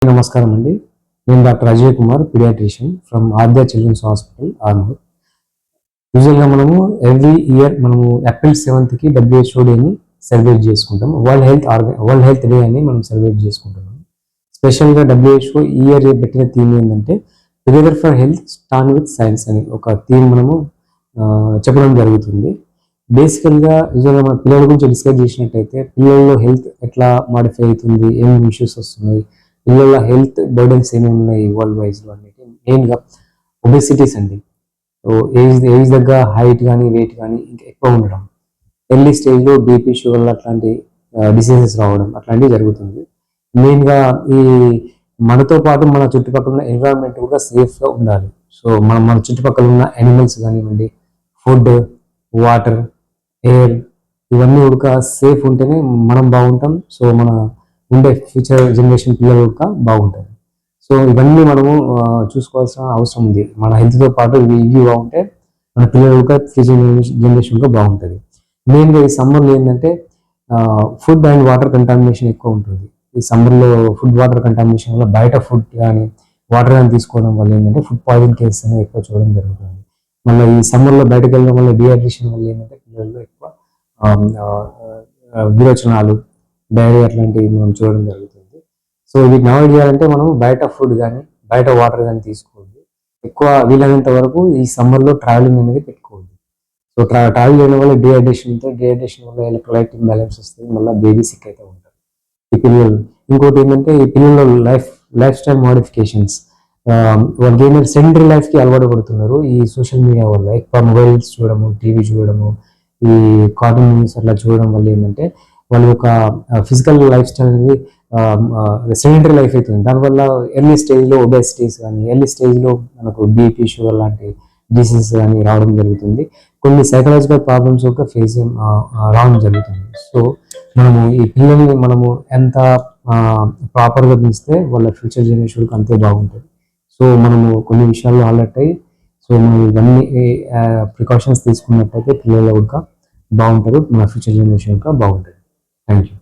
నమస్కారం అండి. నేను doctor Ajay Kumar, paediatrician from Aadya children's hospital, Armoor. యూజువల్గా మనము ఎవ్రీ ఇయర్ మనము ఏప్రిల్ 7th WHO డేని సెలబ్రేట్ చేసుకుంటాం. వరల్డ్ హెల్త్ డే అని మనం సెలబ్రేట్ చేసుకుంటున్నాం. స్పెషల్గా WHO ఈ ఇయర్ పెట్టిన థీమ్ ఏంటంటే together for health start with science అని ఒక థీమ్ మనము చెప్పడం జరుగుతుంది. బేసికల్గా యూజువల్గా మన పిల్లల గురించి డిస్కస్ చేసినట్టయితే పిల్లల్లో హెల్త్ ఎట్లా మాడిఫై అవుతుంది, ఏమేమి ఇష్యూస్ వస్తున్నాయి, పిల్లల హెల్త్ బర్డెన్స్ ఏమేమి ఉన్నాయి వరల్డ్ వైజ్లో అనేది మెయిన్గా ఒబెసిటీస్ అండి. సో ఏజ్ దగ్గర హైట్ కానీ వెయిట్ కానీ ఇంకా ఎక్కువ ఉండడం, ఎర్లీ స్టేజ్లో బీపీ షుగర్ అట్లాంటి డిసీజెస్ రావడం అట్లాంటివి జరుగుతుంది. మెయిన్గా ఈ మనతో పాటు మన చుట్టుపక్కల ఉన్న ఎన్విరాన్మెంట్ కూడా సేఫ్గా ఉండాలి. సో మన చుట్టుపక్కల ఉన్న యానిమల్స్ కానివ్వండి, ఫుడ్, వాటర్, ఎయిర్ ఇవన్నీ కూడా సేఫ్ ఉంటేనే మనం బాగుంటాం. సో మన ఉండే ఫ్యూచర్ జనరేషన్ పిల్లలు కూడా బాగుంటారు. సో ఇవన్నీ మనము చూసుకోవాల్సిన అవసరం ఉంది. మన హెల్త్తో పాటు ఇవి బాగుంటే మన పిల్లలు కూడా ఫ్యూచర్ జనరేషన్ కూడా బాగుంటుంది. మెయిన్గా ఈ సమ్మర్లో ఏంటంటే ఫుడ్ అండ్ వాటర్ కంటామినేషన్ ఎక్కువ ఉంటుంది. ఈ సమ్మర్లో ఫుడ్ వాటర్ కంటామినేషన్ వల్ల బయట ఫుడ్ కానీ వాటర్ కానీ తీసుకోవడం వల్ల ఏంటంటే ఫుడ్ పాయిజన్ కేసెస్ అనేవి ఎక్కువ చూడడం జరుగుతుంది. మళ్ళీ ఈ సమ్మర్లో బయటకు వెళ్ళడం వల్ల డిహైడ్రేషన్ వల్ల ఏంటంటే పిల్లల్లో ఎక్కువ విరోచనాలు, డైరీ అట్లాంటివి మనం చూడడం జరుగుతుంది. సో వీటిని అవాయిడ్ చేయాలంటే మనం బయట ఫుడ్ కానీ బయట వాటర్ కానీ తీసుకోవద్దు. ఎక్కువ వీలైనంత వరకు ఈ సమ్మర్లో ట్రావెలింగ్ అనేది పెట్టుకోవద్దు. సో ట్రావెల్ చేయడం వల్ల డిహైడ్రేషన్ వల్ల ఎలక్ట్రోలైట్ ఇంబ్యాలెన్స్ వస్తుంది. మళ్ళీ బేబీ సిక్ అయితే ఉంటారు ఈ పిల్లలు. ఇంకోటి ఏంటంటే ఈ పిల్లల లైఫ్ స్టైల్ మోడిఫికేషన్స్, వాళ్ళకి ఏంటంటే సెంటరీ లైఫ్కి అలవాటు పడుతున్నారు. ఈ సోషల్ మీడియా వల్ల ఎక్కువ మొబైల్స్ చూడడము, టీవీ చూడడము, ఈ కార్టూన్ న్యూస్ అట్లా చూడడం వల్ల ఏంటంటే వాళ్ళ యొక్క ఫిజికల్ లైఫ్ స్టైల్ అనేది సెడెంటరీ లైఫ్ అవుతుంది. దానివల్ల ఎర్లీ స్టేజ్లో ఒబెసిటీస్ కానీ ఎర్లీ స్టేజ్లో మనకు బీపీ షుగర్ లాంటి డిసీజెస్ కానీ రావడం జరుగుతుంది. కొన్ని సైకలాజికల్ ప్రాబ్లమ్స్ ఒక ఫేస్ రావడం జరుగుతుంది. సో మనము ఈ పిల్లల్ని మనము ఎంత ప్రాపర్గా పెంచితే వాళ్ళ ఫ్యూచర్ జనరేషన్కి అంతే బాగుంటుంది. సో మనము కొన్ని విషయాల్లో అలర్ట్ అయ్యి సో మనం ఇవన్నీ ప్రికాషన్స్ తీసుకున్నట్టయితే పిల్లలు కూడా బాగుంటారు, మన ఫ్యూచర్ జనరేషన్ కూడా బాగుంటుంది. Thank you.